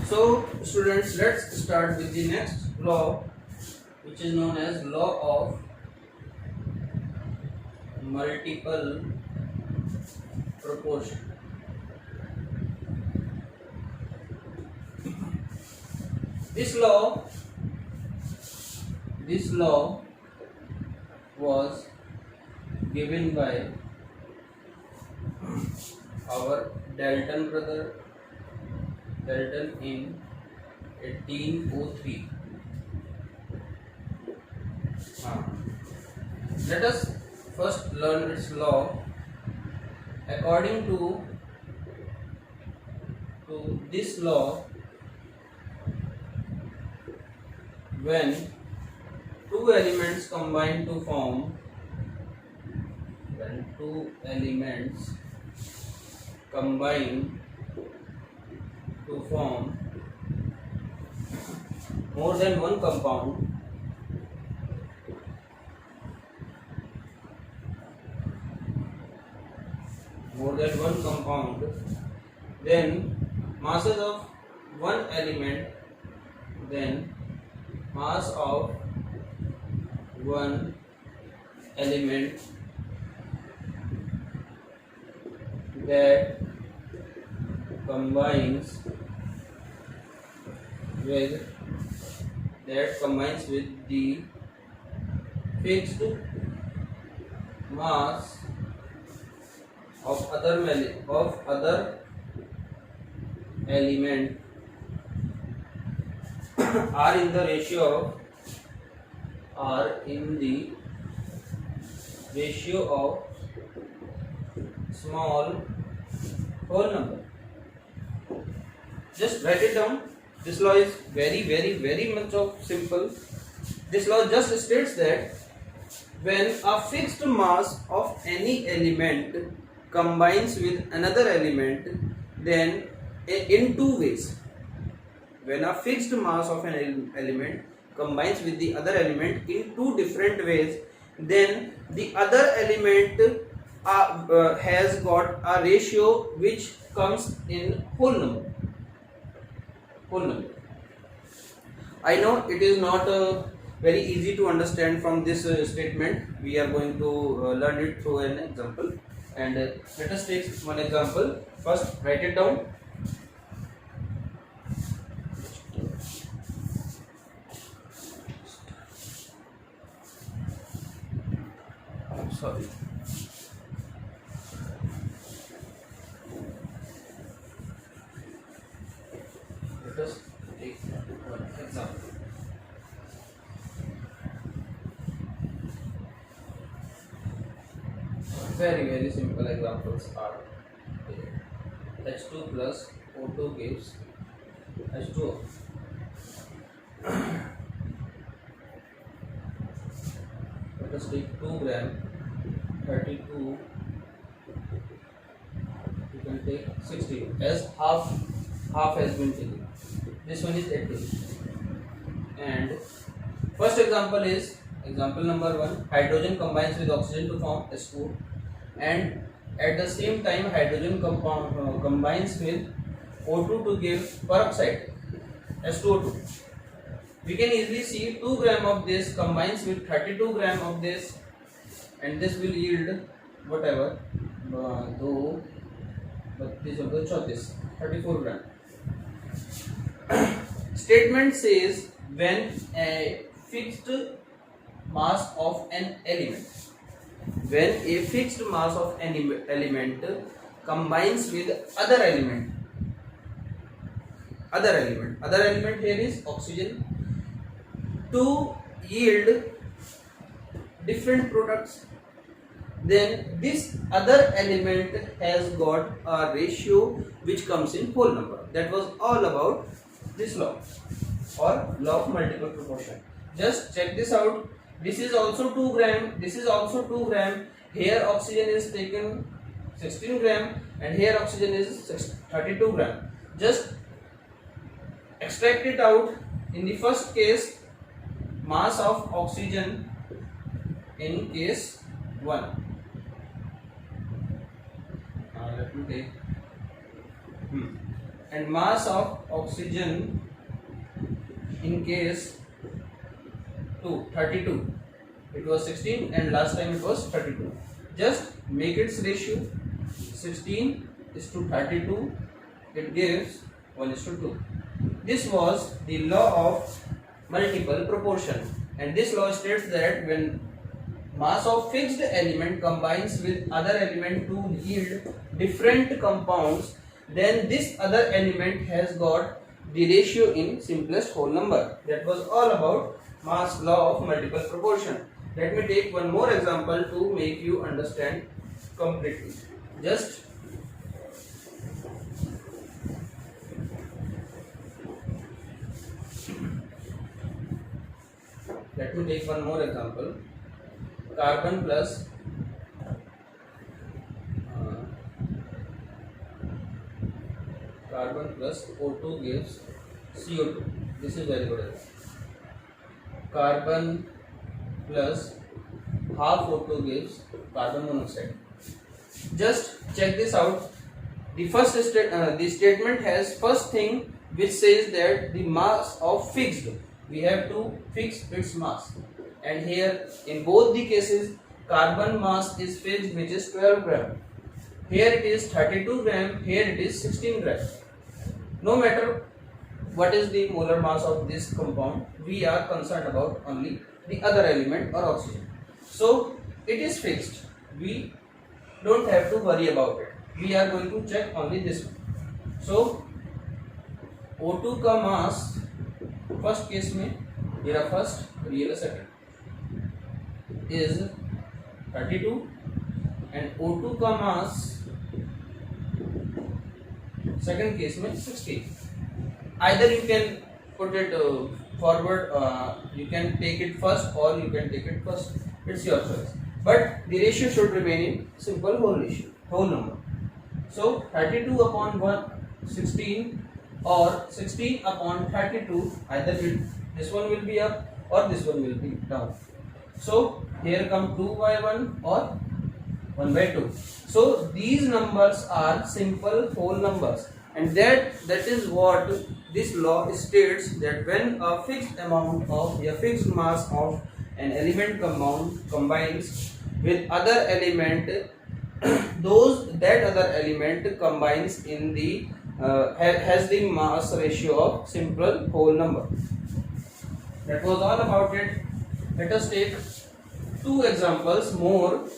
So students, let's start with the next law, which is known as law of multiple proportion. This law was given by our Dalton brother, Dalton, in 1803. Let us first learn its law. According to this law, when two elements combine to form more than one compound, then masses of one element, then mass of one element that combines with the fixed mass of other element are in the ratio of small whole number. Just write it down. This law is very much of simple. This law just states that when a fixed mass of any element combines with another element, then in two ways. When a fixed mass of an element combines with the other element in two different ways, then the other element has got a ratio which comes in whole number. I know it is not very easy to understand from this statement. We are going to learn it through an example, and let us take one example. First, write it down. Sorry. Let us take one example. Very simple examples are H2 plus O2 gives H2O. Let us take 2 gram 32. You can take 60 as half has been taken. This one is 80. And first example is example number 1. Hydrogen combines with oxygen to form H2, and at the same time hydrogen combines with O2 to give peroxide H2O2. We can easily see 2 gram of this combines with 32 gram of this, and this will yield whatever 34 gram. Statement says when a fixed mass of an element combines with other element here is oxygen, to yield different products, then this other element has got a ratio which comes in whole number. That was all about this law, or law of multiple proportion. Just check this out. This is also 2 gram, this is also 2 gram. Here oxygen is taken 16 gram, and here oxygen is 32 gram. Just extract it out. In the first case, mass of oxygen in case 1. Let me take and mass of oxygen in case 32. It was 16 and last time it was 32. Just make its ratio 16 is to 32. It gives 1 is to 2. This was the law of multiple proportion, and this law states that when mass of fixed element combines with other element to yield different compounds, then this other element has got the ratio in simplest whole number. That was all about mass law of multiple proportion. Let me take one more example to make you understand completely. Just let me take one more example. Carbon plus O2 gives CO2. This is very good. Carbon plus half O2 gives carbon monoxide. Just check this out. The the statement has first thing which says that the mass of fixed. We have to fix its mass, and here in both the cases carbon mass is fixed, which is 12 gram. Here it is 32 gram. Here it is 16 gram. No matter what is the molar mass of this compound, we are concerned about only the other element or oxygen. So it is fixed. We don't have to worry about it. We are going to check only this one. So O2 का mass first case में मेरा first real second is 32 and O2 का मास second case में 16. Either you can put it forward, you can take it first or you can take it first. It's your choice. But the ratio should remain in simple whole ratio, whole number. So 32 upon 16 or 16 upon 32, either this one will be up or this one will be down. So here come 2 by 1 or 1 by 2. So these numbers are simple whole numbers, and that is what this law states, that when a fixed amount of a fixed mass of an element compound combines with other element, that other element combines in the has the mass ratio of simple whole number. That was all about it. Let us take two examples more.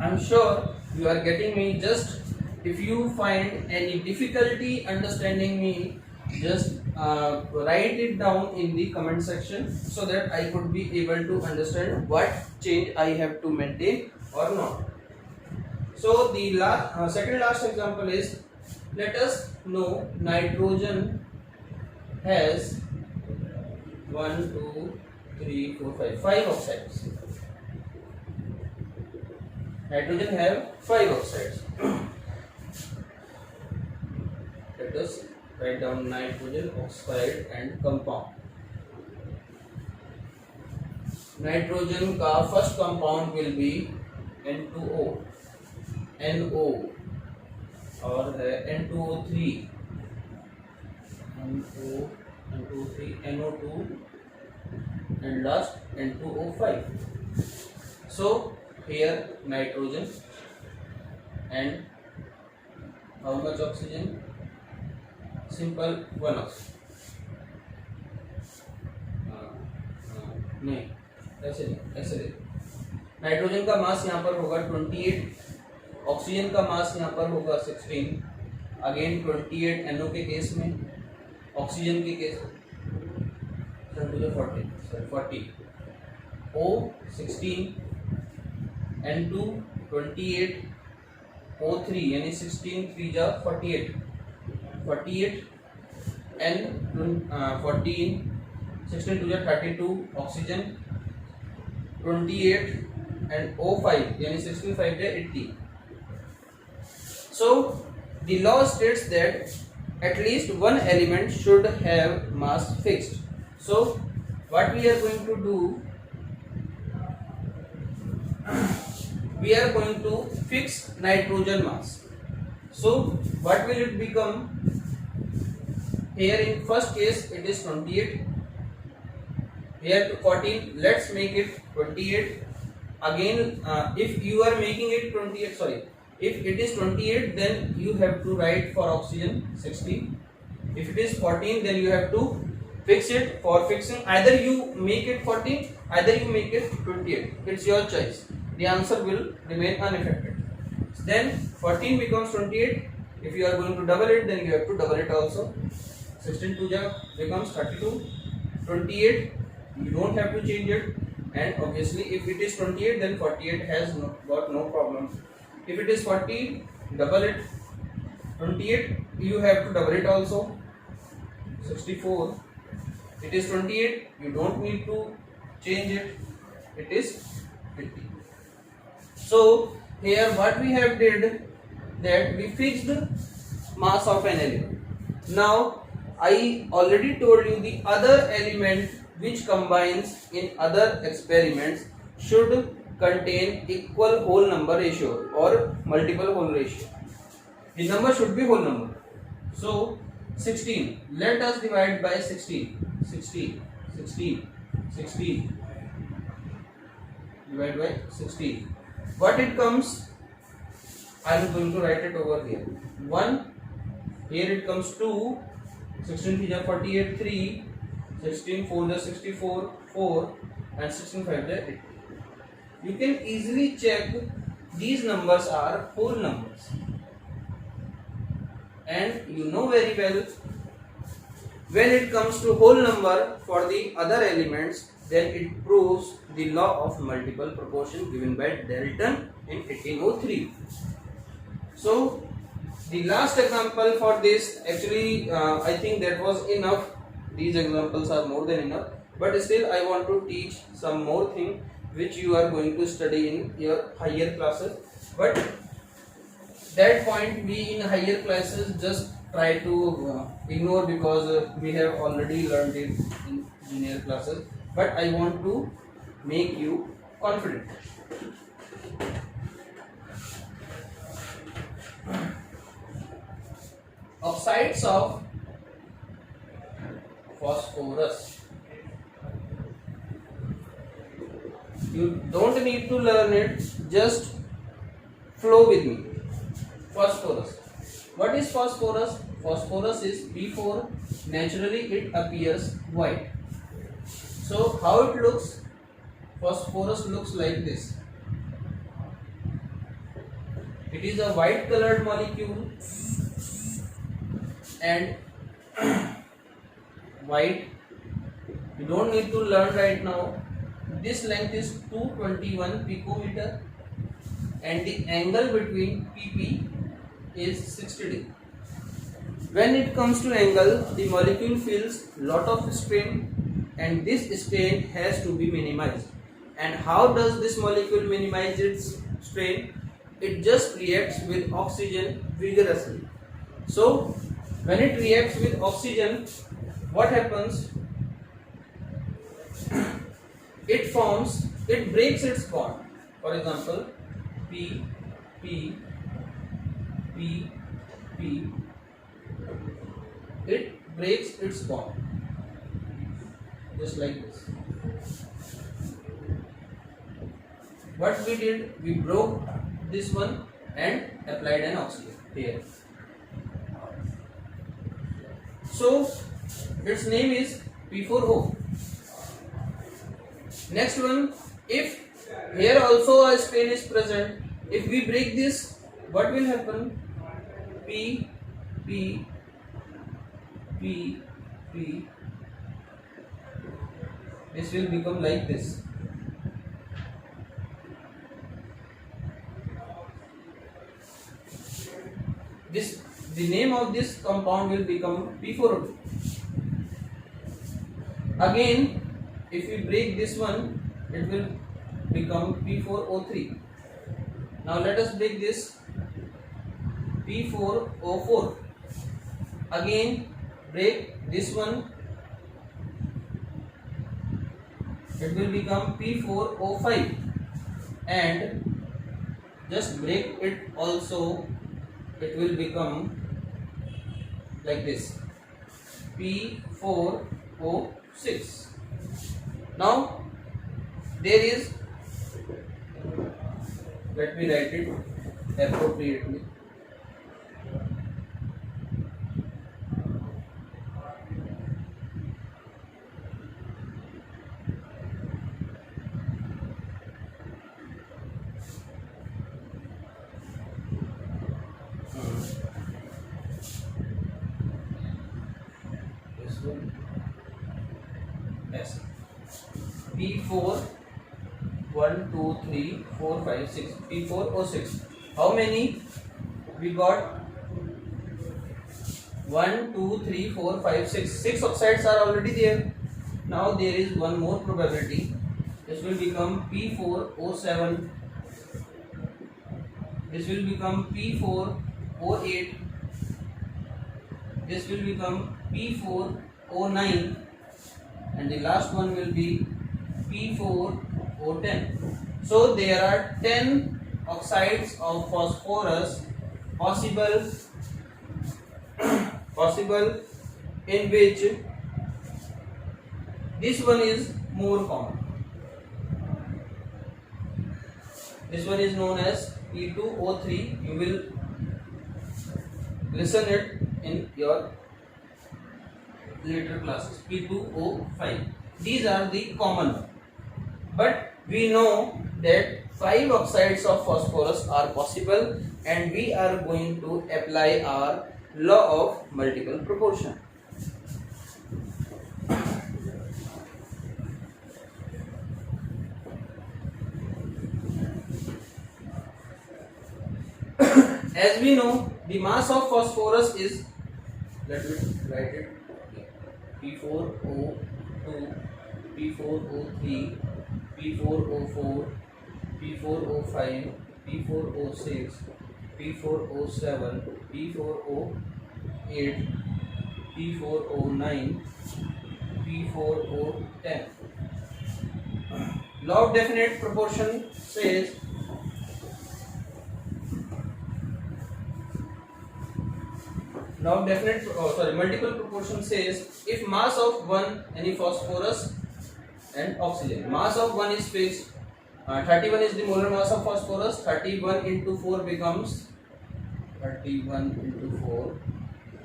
I'm sure you are getting me. Just if you find any difficulty understanding me, just write it down in the comment section so that I could be able to understand what change I have to maintain or not. So the second last example is, let us know nitrogen has 1, 2, 3, 4, 5 oxides. Nitrogen have 5 oxides. Let us write down nitrogen oxide and compound. Nitrogen का first compound will be N2O, NO, और है N2O3, N2O3, NO2, and last N2O5. So here nitrogen and how much oxygen? Simple 1 oxygen. नहीं, ऐसे nitrogen का मास यहाँ पर होगा 28, oxygen का मास यहाँ पर होगा 16, अगेन 28 NO के केस में, ऑक्सीजन के केस 40, O 16, N2 28, O3 यानी 16 3 जा 48, N 14, 16 2 जा 32, ऑक्सीजन 28 and O5 यानी 65 जा 80. So the law states that at least one element should have mass fixed. So what we are going to do, we are going to fix nitrogen mass. So what will it become? Here in first case it is 28. Here to 14. Let's make it 28. Again, if you are making it 28, sorry, if it is 28, then you have to write for oxygen 60. If it is 14, then you have to fix it. For fixing, either you make it 14, either you make it 28. It's your choice. The answer will remain unaffected. Then 14 becomes 28. If you are going to double it, then you have to double it also. 16 2 becomes 32. 28, you don't have to change it. And obviously if it is 28, then 48 has got no problem. If it is 40, double it. 28, you have to double it also. 64, it is 28, you don't need to change it. It is 50. So here what we have did, that we fixed mass of an element. Now I already told you the other element which combines in other experiments should contain equal whole number ratio or multiple whole ratio. The number should be whole number. So 16, let us divide by 16. 16 divide by 16. What it comes? I am going to write it over here. 1, here it comes 2, 16 3 are 48, 3, 16 4 are 64, 4, and 16 5 are 80. You can easily check these numbers are whole numbers. And you know very well, when it comes to whole number for the other elements, then it proves the law of multiple proportion given by Dalton in 1803. So the last example for this, actually I think that was enough. These examples are more than enough, but still I want to teach some more thing which you are going to study in your higher classes. But that point we in higher classes just try to ignore, because we have already learned it in junior classes. But I want to make you confident. Oxides of phosphorus. You don't need to learn it, just flow with me. Phosphorus. What is phosphorus? Phosphorus is P4. Naturally it appears white. So how it looks? Phosphorus looks like this. It is a white colored molecule, and white, you don't need to learn right now. This length is 221 picometer and the angle between PP is 60 degrees. When it comes to angle, the molecule feels lot of strain, and this strain has to be minimized. And how does this molecule minimize its strain? It just reacts with oxygen vigorously. So when it reacts with oxygen, what happens? It breaks its bond. For example, P, P, P, P. It breaks its bond. Just like this. What we did, we broke this one and applied an oxygen here. So its name is P4O. Next one, if here also a strain is present, if we break this, what will happen? P, P, P, P. This will become like this. The name of this compound will become P4O2. Again, if we break this one, it will become P4O3. Now let us break this. P4O4. Again, break this one. It will become P4O5. And just break it also, it will become like this, P4O6. Now there is, let me write it appropriately. This one, yes, P4 1 2 3 4 5 6, P4O6. How many we got? 1 2 3 4 5 6. 6 oxides are already there. Now there is one more probability. This will become P4O7. This will become P4O8. This will become P4O9, and the last one will be P4O10. So there are 10 oxides of phosphorus possible in which this one is more common. This one is known as P2O3. You will listen it in your later classes. P2O5. These are the common ones. But we know that 5 oxides of phosphorus are possible, and we are going to apply our law of multiple proportion. As we know, the mass of phosphorus is, let me write it, P4O2, P4O3, P4O4, P4O5, P4O6, P4O7, P4O8, P4O9, P4O10. Law of definite proportion says multiple proportion says if mass of one, any phosphorus and oxygen, mass of one is fixed, 31 is the molar mass of phosphorus, 31 into 4 becomes 31 into 4,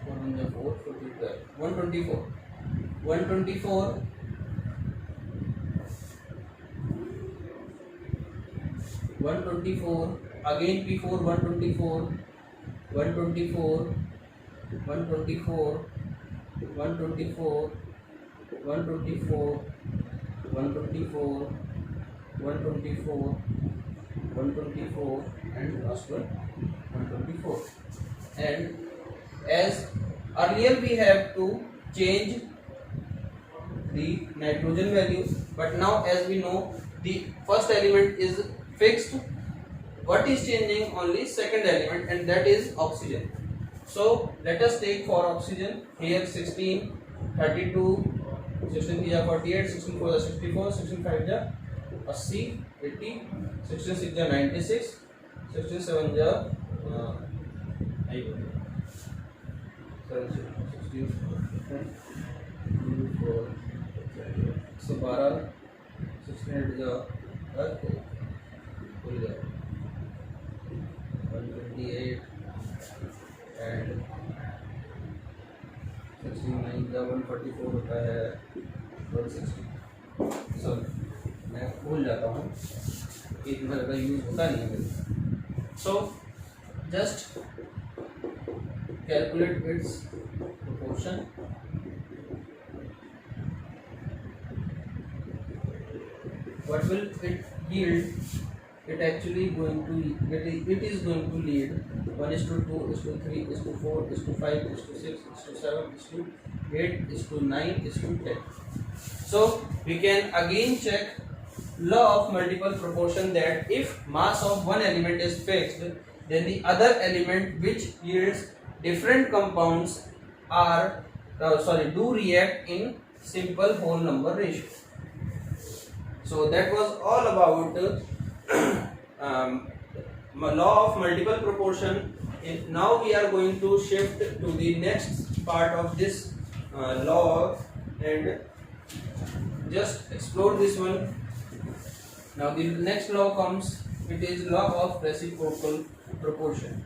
4 into 4, 124, 124, 124, again P4, 124, 124, 124, 124, 124, 124, 124, 124, and last one 124. And as earlier we have to change the nitrogen value, but now as we know the first element is fixed, what is changing? Only second element, and that is oxygen. So let us take for oxygen here 16, 32, 16 is 48, 16 4 is 64, 16 5 is 80, 80, 16 6 is 96, 16 7 is 16, so 12, 16 8 is 128, and 69 का 144 होता है 160. सो मैं भूल जाता हूँ कि इतना ज़्यादा यूज़ होता नहीं है. So just calculate its proportion. What will it yield? It actually going to it is going to lead 1:2:3:4:5:6:7:8:9:10. So we can again check law of multiple proportion, that if mass of one element is fixed, then the other element which yields different compounds are do react in simple whole number ratio. So that was all about law of multiple proportion And now we are going to shift to the next part of this law and just explore this one. Now the next law comes, it is law of reciprocal proportion.